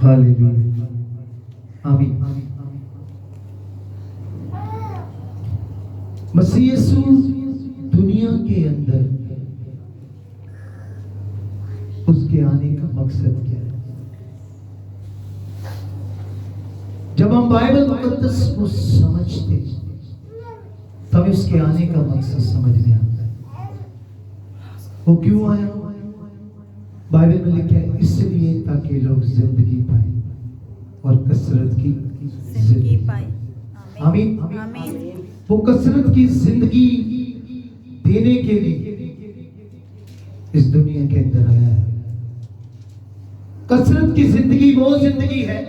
Hallelujah, आमीन। मसीह यीशु दुनिया के अंदर उसके आने का मकसद क्या है? जब हम बाइबल मुकद्दस को समझते तभी उसके आने का मकसद समझ में आता है। वो क्यों आया? बाइबल में लिखा है इसलिए ताकि लोग जिंदगी पाए और कसरत की जिंदगी पाए। आमीन। वो कसरत की जिंदगी देने के लिए इस दुनिया के अंदर आया है। कसरत की जिंदगी वो जिंदगी है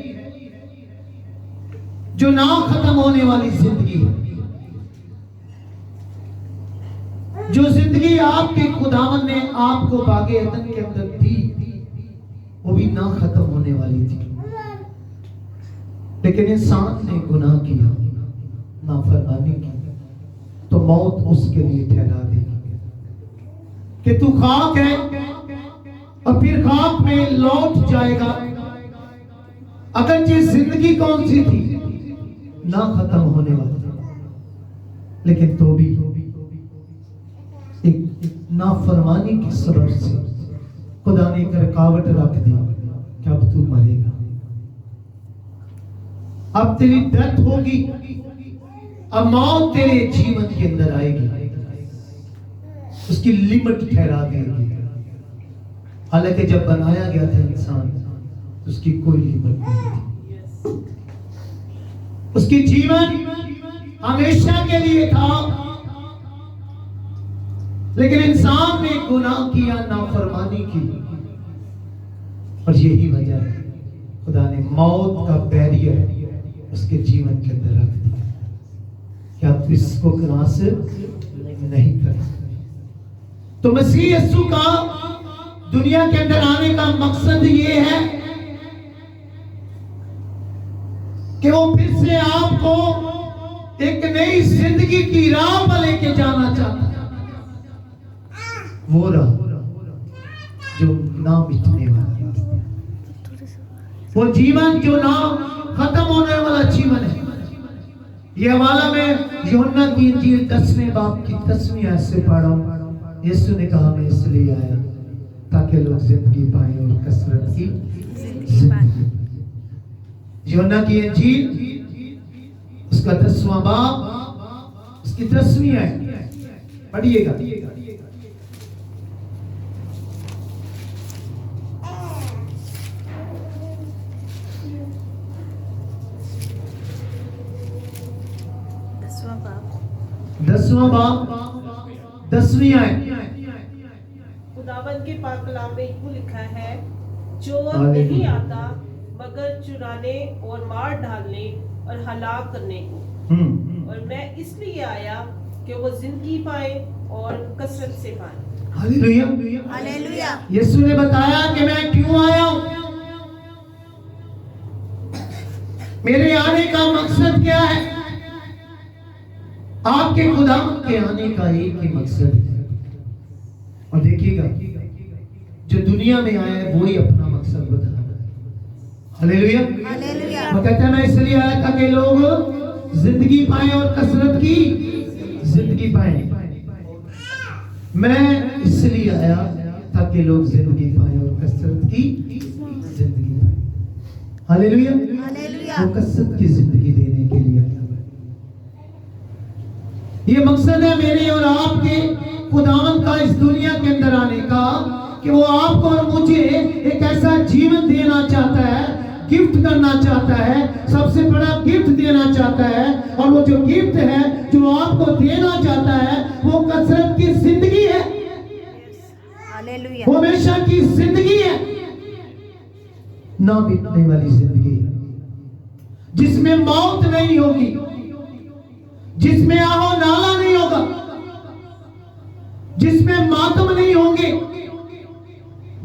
जो ना खत्म होने वाली जिंदगी है। जो जिंदगी आपके खुदावन ने आपको बागे अदन के अंदर दी वो भी ना खत्म होने वाली थी, लेकिन इंसान ने गुनाह किया, नाफरमानी की, तो मौत उसके लिए ठहरा दी कि तू खाक है और फिर खाक में लौट जाएगा। अगर ये जिंदगी कौन सी थी? ना खत्म होने वाली, लेकिन तो भी एक नाफरमानी की सबब से खुदा ने एक रुकावट रख दी कि अब तू मरेगा, अब तेरी डेथ होगी, अब मौत तेरे जीवन के अंदर आएगी। उसकी लिमिट ठहरा देगी। हालांकि जब बनाया गया था इंसान तो उसकी कोई लिमिट नहीं थी। उसकी जीवन हमेशा के लिए था, लेकिन इंसान ने गुनाह किया, नाफरमानी की, और यही वजह है खुदा ने मौत का बैरियर उसके जीवन के अंदर रख दिया कि आप इसको क्रॉस नहीं कर सकते। तो मसीह यीशु का दुनिया के अंदर आने का मकसद ये है कि वो फिर से आपको एक नई जिंदगी की राह पर लेके जाना चाहता है। वो राह जो ना मिटने वाली, वो जीवन जो ना खत्म होने वाला जीवन है। ये हवाला में यूहन्ना की इंजील 10वें बाब की 10वीं आयत से पढ़ा हूं। यीशु ने कहा मैं इसलिए आया ताकि लोग जिंदगी पाएं और कसरत की जिंदगी। यूहन्ना की इंजील उसका 10वां बाब उसकी 10वीं आयत पढ़िएगा। 10वां बाब 10वीं आयत। खुदावंद के पाक कलाम में यूं लिखा है, चोर नहीं आता मगर चुराने और मार डालने और हलाक करने को, और मैं इसलिए आया कि वो जिंदगी पाए और कसरत से पाए। Hallelujah, hallelujah. यीशु ने बताया कि मैं क्यों आया हूं, मेरे आने का मकसद क्या है। आपके खुदा के आने का एक ही मकसद है, और देखिएगा जो दुनिया में आया है वो ही अपना मकसद बता रहा है। Hallelujah, hallelujah. वो कहता है मैं इसलिए आया ताकि लोग जिंदगी पाएं और कसरत की जिंदगी पाएं। मैं इसलिए आया ताकि लोग जिंदगी पाएं और कसरत की जिंदगी पाएं। Hallelujah, hallelujah. वो कसरत की जिंदगी देने के लिए आया। ये मकसद है मेरे और आपके खुदावंद का इस दुनिया के अंदर आने का, कि वो आपको और मुझे एक ऐसा जीवन देना चाहता है, गिफ्ट करना चाहता है, सबसे बड़ा गिफ्ट देना चाहता है। और वो जो गिफ्ट है जो आपको देना चाहता है वो कसरत की जिंदगी है, हालेलुया। वो हमेशा की जिंदगी है, ना बीतने वाली जिंदगी जिसमें मौत नहीं होगी, जिसमें आहो नाला नहीं होगा, जिसमें मातम नहीं होंगे,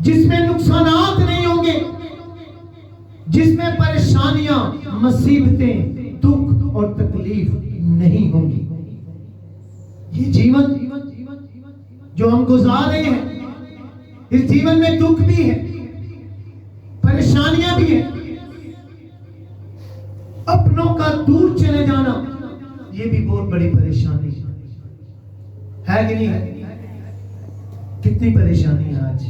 जिसमें नुकसानात नहीं होंगे, जिसमें परेशानियां, मुसीबतें, दुख और तकलीफ नहीं होंगी। ये जीवन जो हम गुजार रहे हैं, इस जीवन में दुख भी है, परेशानियां भी हैं। अपनों का दूर चले जाना, ये भी बहुत बड़ी परेशानी है कि नहीं है? कितनी परेशानी है आज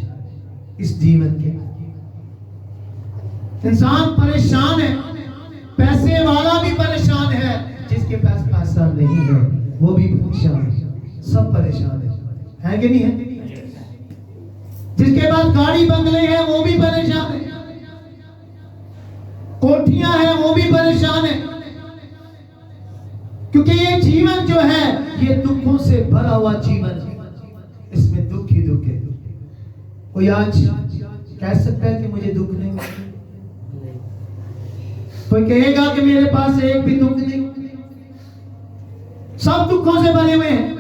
इस जीवन के। इंसान परेशान है, पैसे वाला भी परेशान है, जिसके पास पैसा नहीं है वो भी परेशान है, सब परेशान है कि नहीं है? जिसके पास गाड़ी बंगले हैं वो भी परेशान है, कोठियां हैं वो भी परेशान है, क्योंकि ये जीवन जो है ये दुखों से भरा हुआ जीवन, इसमें दुख ही दुख है। कोई आज कह सकता है कि मुझे दुख नहीं? कोई कहेगा कि मेरे पास एक भी दुख नहीं? सब दुखों से भरे हुए हैं।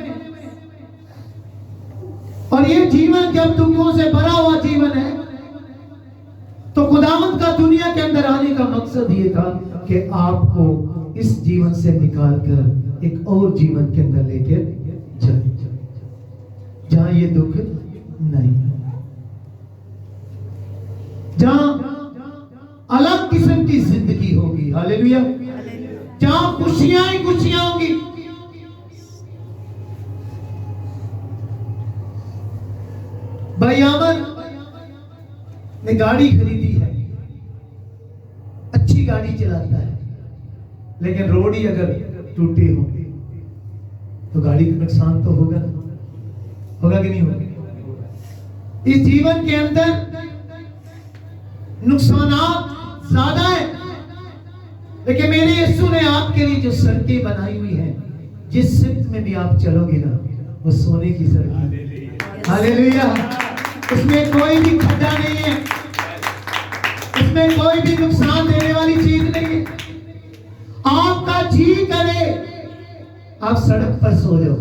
और ये जीवन जब दुखों से भरा हुआ जीवन है, तो खुदावंद का दुनिया के अंदर आने का मकसद ये था कि आपको इस जीवन से निकालकर एक और जीवन के अंदर लेके जाए, जहां ये दुख नहीं, जहां अलग किस्म की जिंदगी होगी। हालेलुया। जहां खुशियां ही खुशियां होंगी। भाई आमर ने गाड़ी खरीदी है, अच्छी गाड़ी चलाता है, लेकिन रोड ही अगर टूटे हो तो गाड़ी का नुकसान तो होगा कि नहीं होगा? इस जीवन के अंदर नुकसानात ज्यादा है, लेकिन मेरे यीशु ने आपके लिए जो सड़कें बनाई हुई हैं, जिस सिमत में भी आप चलोगे ना, वो सोने की सड़क। हालेलुया। इसमें कोई भी खड्डा नहीं है, इसमें कोई भी नुकसान देने वाली चीज नहीं है। आपका जी करे आप सड़क पर सो जाओ।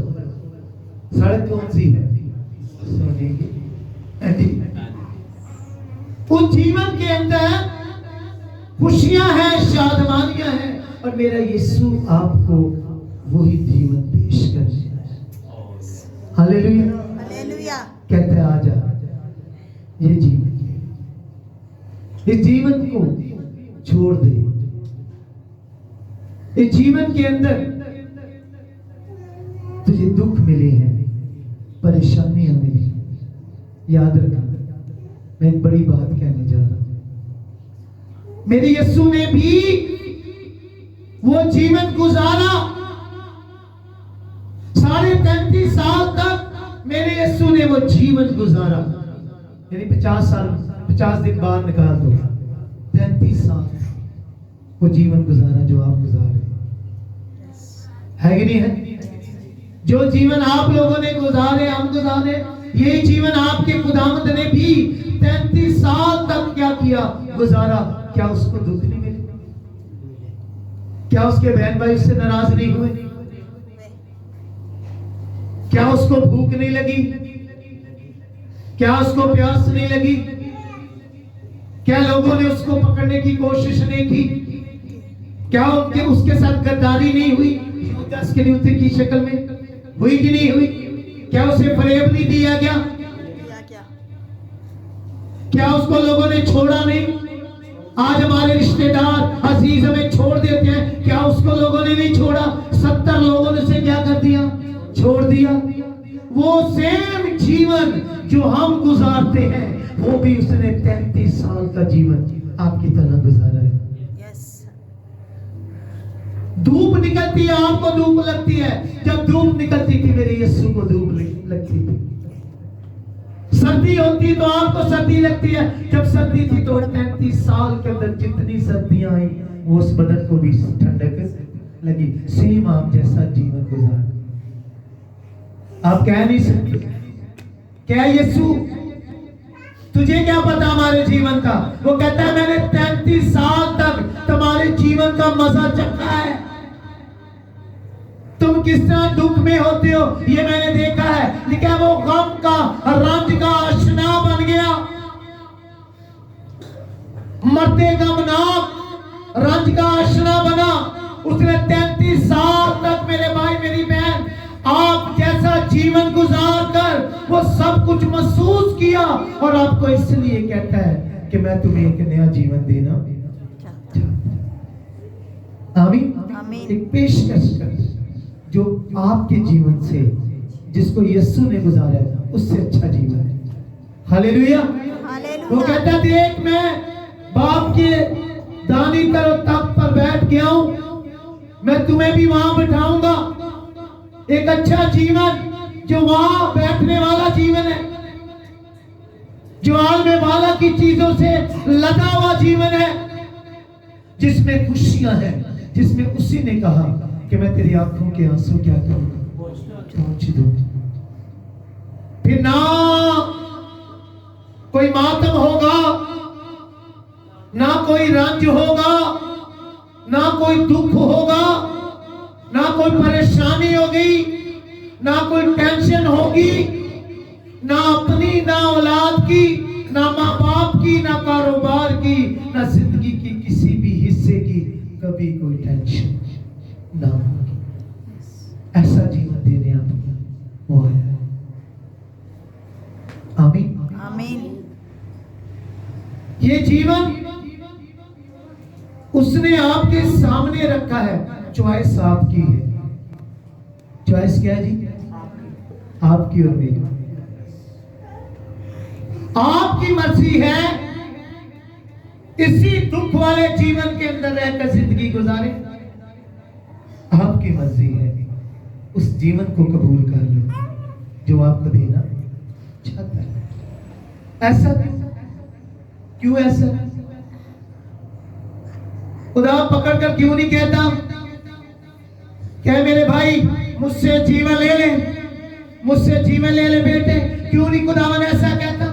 सड़क कौन सी है? सोने की। उस जीवन के अंदर खुशियां हैं, शादमानियां हैं, और मेरा यीशु आपको वही जीवन पेश करने है। हालेलुया। हालेलुया। कहते हैं आजा, ये जीवन, इस जीवन को छोड़ दे। इस जीवन के अंदर तुझे दुख मिले हैं, परेशानियां मिली। याद रखना, मैं एक बड़ी बात कहने जा रहा हूं। मेरे यीशु ने भी वो जीवन गुजारा। 33.5 साल तक मेरे यीशु ने वो जीवन गुजारा। यानी 50 साल, 50 दिन बाद निकाल दो, 33 साल वो जीवन गुजारा जो आप गुजार रहे है कि नहीं है? जो जीवन आप लोगों ने गुजारे, हम गुजारे, यही जीवन आपके खुदावंद ने भी 33 साल तक क्या किया? गुजारा। क्या उसको दुख नहीं मिले? क्या उसके बहन भाई उससे नाराज नहीं हुए? क्या उसको भूख नहीं लगी? क्या उसको प्यास नहीं लगी? क्या लोगों ने उसको पकड़ने की कोशिश नहीं की? क्या उसके साथ गद्दारी नहीं हुई? यूदास इस्करियोती की शक्ल में हुई कि नहीं हुई? क्या उसे फरेब नहीं दिया गया? क्या उसको लोगों ने छोड़ा नहीं? आज हमारे रिश्तेदार अजीज हमें छोड़ देते हैं, क्या उसको लोगों ने नहीं छोड़ा? 70 लोगों ने उसे क्या कर दिया? छोड़ दिया। वो सेम जीवन जो हम गुजारते हैं, वो भी उसने 33 साल का जीवन आपकी तरह गुजारा है। धूप निकलती है, आपको धूप लगती है। जब धूप निकलती थी मेरे यीशु को धूप लगती थी। सर्दी होती तो आपको सर्दी लगती है। जब सर्दी थी तो 33 साल के अंदर जितनी सर्दियां आई, वो उस बदन को भी ठंडक लगी। सेम आप जैसा जीवन गुजार आप कह नहीं सकते। क्या यीशु, तुझे क्या पता हमारे जीवन का? वो कहता है मैंने 33 साल तक तुम्हारे जीवन का मजा चखा है। तुम किस तरह दुख में होते हो ये मैंने देखा है, लेकिन वो गम का, रंज का आशना बन गया। मरते गमनाक रंज का आशना बना। उसने 33 साल तक मेरे भाई मेरी बहन आप जैसा जीवन गुजार कर वो सब कुछ महसूस किया, और आपको इसलिए कहता है कि मैं तुम्हें एक नया जीवन देना चाहता हूं। आमीन। आमीन। एक पेशकश कर जो आपके जीवन से, जिसको यीशु ने गुजारा है, उससे अच्छा जीवन है। हालेलुया। वो कहता है, देख मैं बाप के दानी पर तख्त पर बैठ गया हूं, मैं तुम्हें भी वहां बैठाऊंगा। एक अच्छा जीवन जो वहां बैठने वाला जीवन है, जो आलमे वाला की चीजों से लदा हुआ जीवन है, जिसमें खुशियां हैं, जिसमें उसी ने कहा कि मैं तेरी आंखों के आंसू क्या करूंगा, पहुंच दूंगा। फिर ना कोई मातम होगा, ना कोई रंज होगा, ना कोई दुख होगा, ना कोई परेशानी होगी, ना कोई टेंशन होगी, ना अपनी, ना औलाद की, ना माँ बाप की, ना कारोबार की, ना जिंदगी की किसी भी हिस्से की कभी कोई टेंशन ना होगी। ऐसा जीवन देने आपको वो है। आमीन। आमीन। ये जीवन उसने आपके सामने रखा है। चॉइस आपकी है। चॉइस क्या है जी? आपकी और मेरी। आपकी मर्जी है इसी दुख वाले जीवन के अंदर रहकर जिंदगी गुजारे। आपकी मर्जी है उस जीवन को कबूल कर लो जो आपको देना चाहता है। ऐसा क्यों? ऐसा खुदा पकड़कर क्यों नहीं कहता क्या मेरे भाई मुझसे जीवन ले ले, मुझसे जीवन ले ले बेटे? क्यों नहीं खुदावन ऐसा कहता?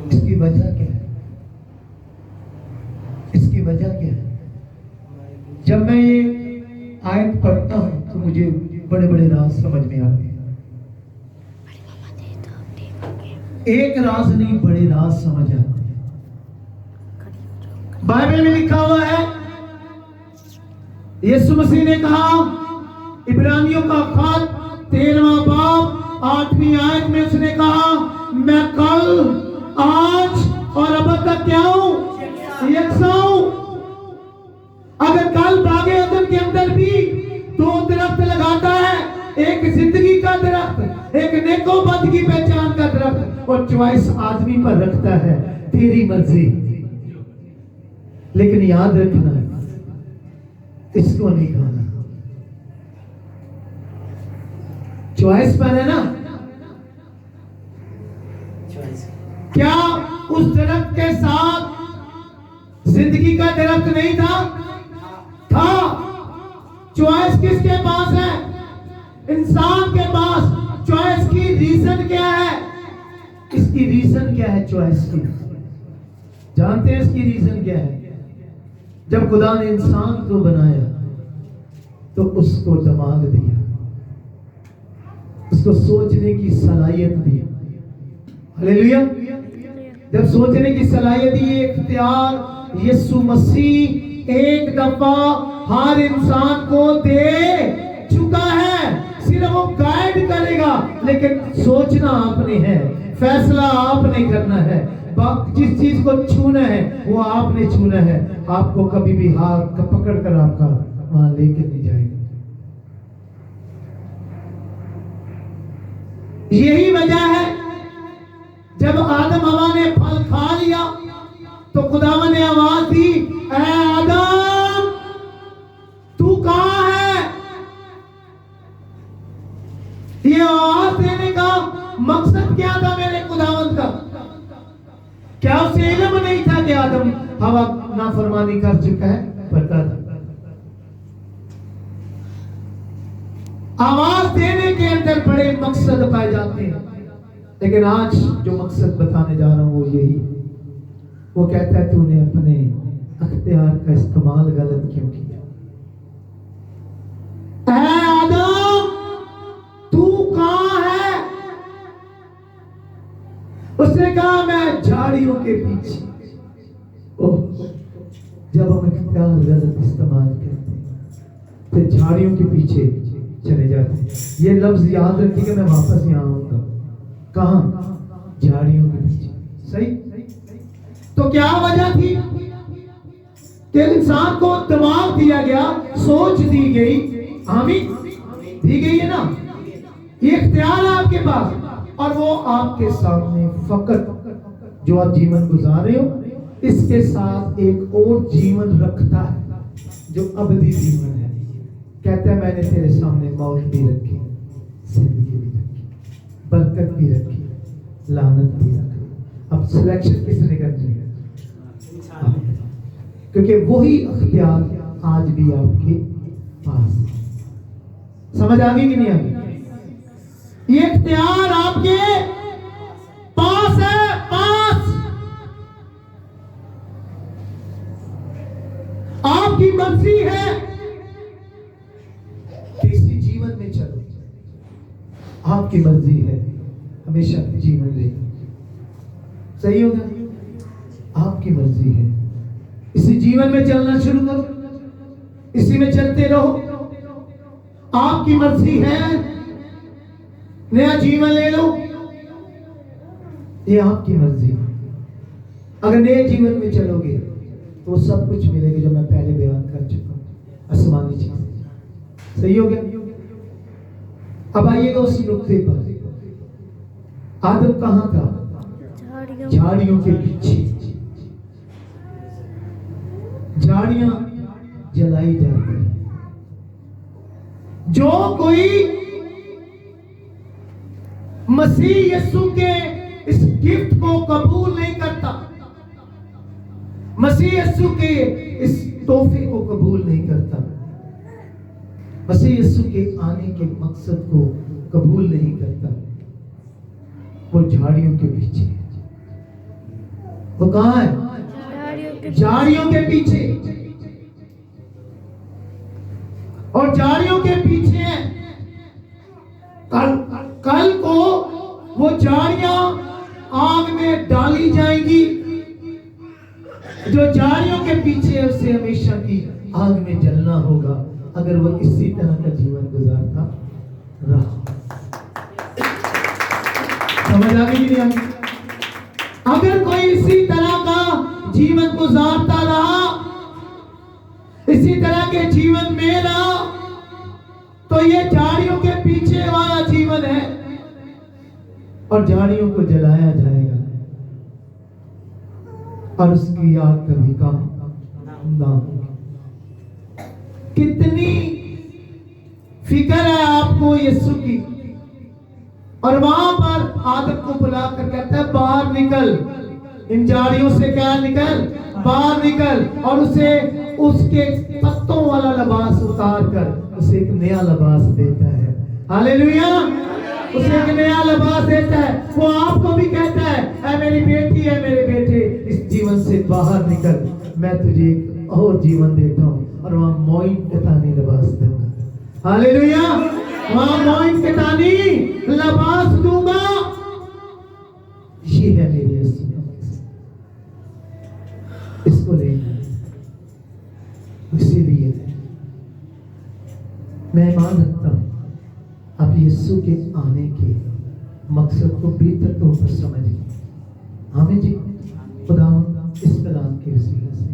इसकी वजह क्या है? इसकी वजह क्या है? जब मैं ये आयत पढ़ता हूं तो मुझे बड़े बड़े राज समझ में आते हैं। एक राज नहीं, बड़े राज समझ आते हैं। बाइबल में लिखा हुआ है, यीशु मसीह ने कहा, इब्रानियों का खत 13वां बाब 8वीं आयत में उसने कहा, मैं कल, आज और अब तक क्या हूं? यकसा हूं। अगर कल बागे अदन के अंदर भी 2 दरख्त लगाता है, एक जिंदगी का दरख्त, एक नेकोबद की पहचान का दरख्त, और चॉइस आदमी पर रखता है, तेरी मर्जी। लेकिन याद रखना इसको नहीं खाना। चॉइस पर है ना? क्या उस दरख्त के साथ जिंदगी का दरख्त नहीं था? था। चॉइस किसके पास है? इंसान के पास। चॉइस की रीजन क्या है? इसकी रीजन क्या है चॉइस की? जानते हैं इसकी रीजन क्या है? जब खुदा ने इंसान को बनाया तो उसको दिमाग दिया, उसको सोचने की सलाहियत दी। हालेलुया। जब सोचने की सलाहियत दी, इख्तियार यीशु मसीह एक दफा हर इंसान को दे चुका है। सिर्फ वो गाइड करेगा, लेकिन सोचना आपने है, फैसला आपने करना है। जिस चीज को छूना है वो आपने छूना है। आपको कभी भी हाथ पकड़ कर आपका वहां लेके नहीं जाएगा। यही वजह है जब आदम हवा ने फल खा लिया तो खुदावन ने आवाज दी, ऐ आदम तू कहां है? ये आवाज देने का मकसद क्या था मेरे खुदावन का? क्या उसे इल्म नहीं था कि आदम हवा नाफरमानी कर चुका है? पता था। आवाज देने के अंदर बड़े मकसद पाए जाते हैं, लेकिन आज जो मकसद बताने जा रहा हूं वो यही। वो कहता है तूने अपने अख्तियार का इस्तेमाल गलत क्यों किया? ऐ आदम तू कहां है? उसने कहा मैं झाड़ियों के पीछे। ओह, जब हम इख्तियार गलत इस्तेमाल करते हैं तो झाड़ियों के पीछे चले जाते हैं। ये लफ्ज याद रखिएगा, मैं वापस यहाँ आऊंगा। कहां? झाड़ियों के पीछे। सही? तो क्या वजह थी कि इंसान को दिमाग दिया गया, सोच दी गई, आमीन, दी गई है ना, ये इख्तियार है आपके पास, और वो आपके सामने फकत जो आप जीवन गुजार रहे हो इसके साथ एक और जीवन रखता है जो अबदी जीवन है। कहता है मैंने तेरे सामने मौत भी रखी, जिंदगी भी रखी, बरकत भी रखी, लानत भी रखी। अब सिलेक्शन किसने करनी है? क्योंकि वही इख्तियार आज भी आपके पास है। समझ आ गई कि नहीं आ गई? ये इख्तियार आपके पास है, पास। आपकी मर्जी है कि इसी जीवन में चलो, आपकी मर्जी है हमेशा के जीवन में। सही होगा? आपकी मर्जी है, इसी जीवन में चलना शुरू करो, इसी में चलते रहो। आपकी मर्जी है नया जीवन ले लो, ये आपकी मर्जी है। अगर नए जीवन में चलोगे तो वो सब कुछ मिलेगा जो मैं पहले बयान कर चुका हूं, आसमानी चीज। सही हो गया? अब आइएगा उसी नुक्ते पर। आदम कहां था? झाड़ियों के पीछे। झाड़ियां जलाई जाती हैं। जो कोई मसीह यीशु के इस गिफ्ट को कबूल नहीं करता, मसीह यीशु के इस तोहफे को कबूल नहीं करता, मसीह यीशु के आने के मकसद को कबूल नहीं करता, वो झाड़ियों के पीछे। वो कहां है? झाड़ियों के पीछे। और झाड़ियों के पीछे कल को वो झाड़ियां आग में डाली जाएंगी। जो झाड़ियों के पीछे है उसे हमेशा की आग में जलना होगा अगर वो इसी तरह का जीवन गुजारता रहा। समझ आ गई नहीं? अगर कोई इसी तरह का जीवन गुजारता रहा, इसी तरह के जीवन में रहा, तो ये झाड़ियों के पीछे वाला जीवन है और झाड़ियों को जलाया जाएगा और उसकी आग कभी कम ना होगी। कितनी फिक्र है आपको यीशु की। और वहां पर आदम को बुलाकर कहता है बाहर निकल, इन झाड़ियों से क्या निकल, बाहर निकल, और उसे उसके पत्तों वाला लिबास उतार कर उसे एक नया लिबास देता है। हालेलुया! उसे एक नया लिबास देता है। वो आपको भी कहता है ऐ मेरी बेटी, है मेरे बेटे, इस जीवन से बाहर निकल, मैं तुझे एक और जीवन देता हूँ और वहां मोइन कतानी लिबास दूंगा। हालेलुया! वहां मोइन कतानी लिबास दूंगा। ये है मेरी यीशु का मकसद, इसको लेना है। इसीलिए मैं मान रखता हूं आप यीशु के आने के मकसद को बेहतर तौर पर समझें। हमें जी खुदा इस कलाम के वसीले से